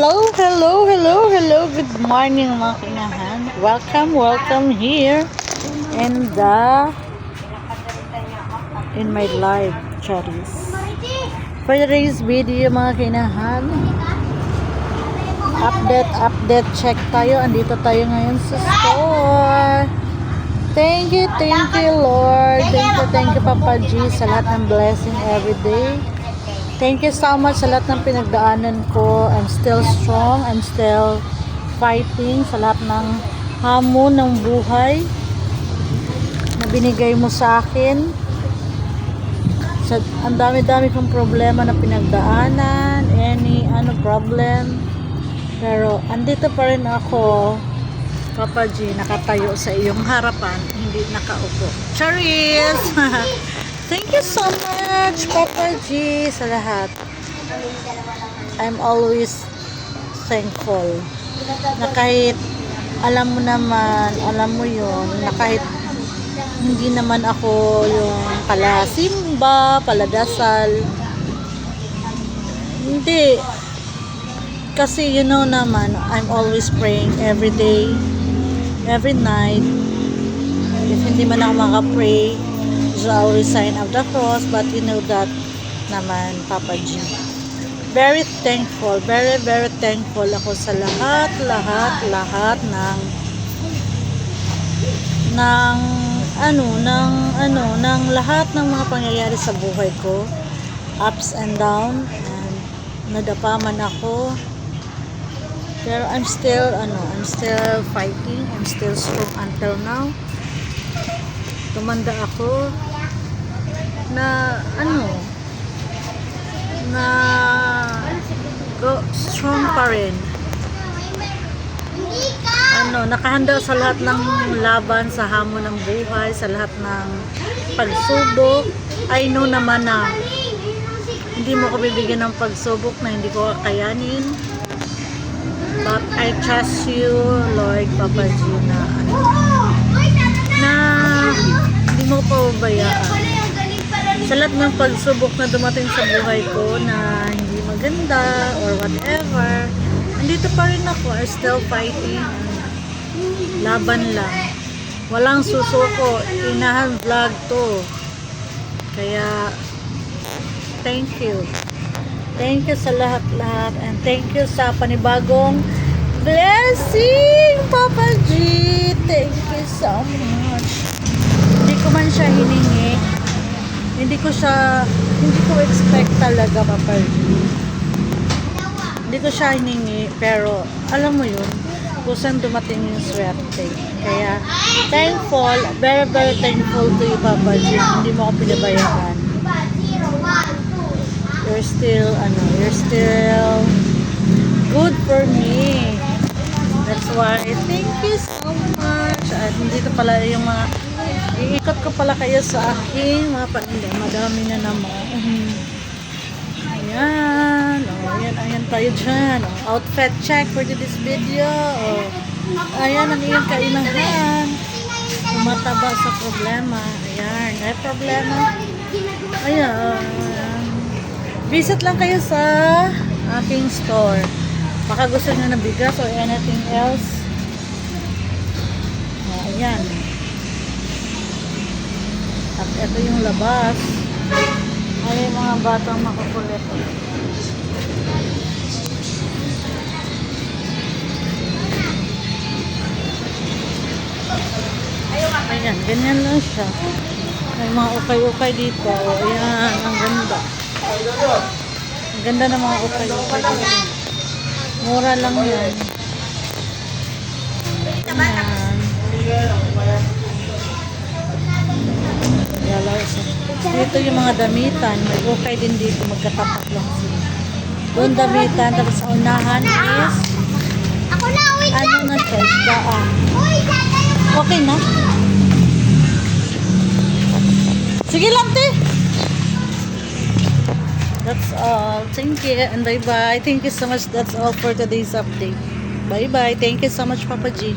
Hello, hello, hello, hello. Good morning mga kinahan. Welcome here in my live charis. For today's video mga kinahan, update check tayo. Andito tayo ngayon sa store. Thank you Lord. Thank you Papa G sa lahat ng blessing everyday. Thank you so much sa lahat ng pinagdaanan ko. I'm still strong. I'm still fighting sa lahat ng hamon ng buhay na binigay mo sa akin. Ang dami-dami kong problema na pinagdaanan. Any problem. Pero andito pa rin ako, Papa G, nakatayo sa iyong harapan. Hindi nakaupo. Charis! Thank you so much, Papa G, sa lahat. I'm always thankful. Na kahit alam mo yun, na kahit hindi naman ako yung palasimba, paladasal. Hindi. Kasi you know naman, I'm always praying every day, every night. If hindi man ako makapray, I always sign of the cross, but you know that naman, Papa G. Very thankful, very thankful ako sa lahat ng lahat ng mga pangyayari sa buhay ko, ups and down, and nadapa man ako, pero I'm still fighting, I'm still strong until now. Tumanda ako na strong pa rin. Nakahanda sa lahat ng laban, sa hamon ng buhay, sa lahat ng pagsubok. I know naman na hindi mo ko bibigyan ng pagsubok na hindi ko kakayanin. But I trust you, Lord, Papa G, na hindi mo ko pababayaan. Sa lahat ng pagsubok na dumating sa buhay ko na hindi maganda or whatever, andito pa rin ako. I'm still fighting. Laban lang. Walang susuko. Inahan vlog to. Kaya thank you. Thank you sa lahat-lahat, and thank you sa panibagong blessing, Papa G. Thank you so much. Hindi ko man siya hiningi. Hindi ko expect talaga, Papa G. Hindi ko siya hiningi, pero alam mo yun, kung saan dumating yung swerte. Kaya thankful, very thankful to you, Papa G. Hindi mo ako pinabayaan. You're still good for me. That's why thank you so much. At dito pala yung mga iikot ko pala kayo sa aking mga paninda. Madami na naman. Ayan tayo dyan. Outfit check for this video. Ayan ang iyong kainahan. Tumataba sa problema. Ayan, may problema. Ayan. Visit lang kayo sa aking store. Baka gusto nyo na bigas or anything else. Ayan. At ito yung labas. Ay, mga batang makukulit. Ayan, ganyan lang siya. May mga ukay-ukay dito. Ayan, ang ganda. Ang ganda ng mga ukay-ukay dito. Mura lang yan. Ayan. Dito yung mga damitan. May ukay din dito. Magkatapat lang sila. Doon damitan. Tapos sa unahan is ano na siya? Daan. Okay na? Sige lang, te. That's all. Thank you and bye-bye. Thank you so much. That's all for today's update. Bye-bye. Thank you so much, Papa G.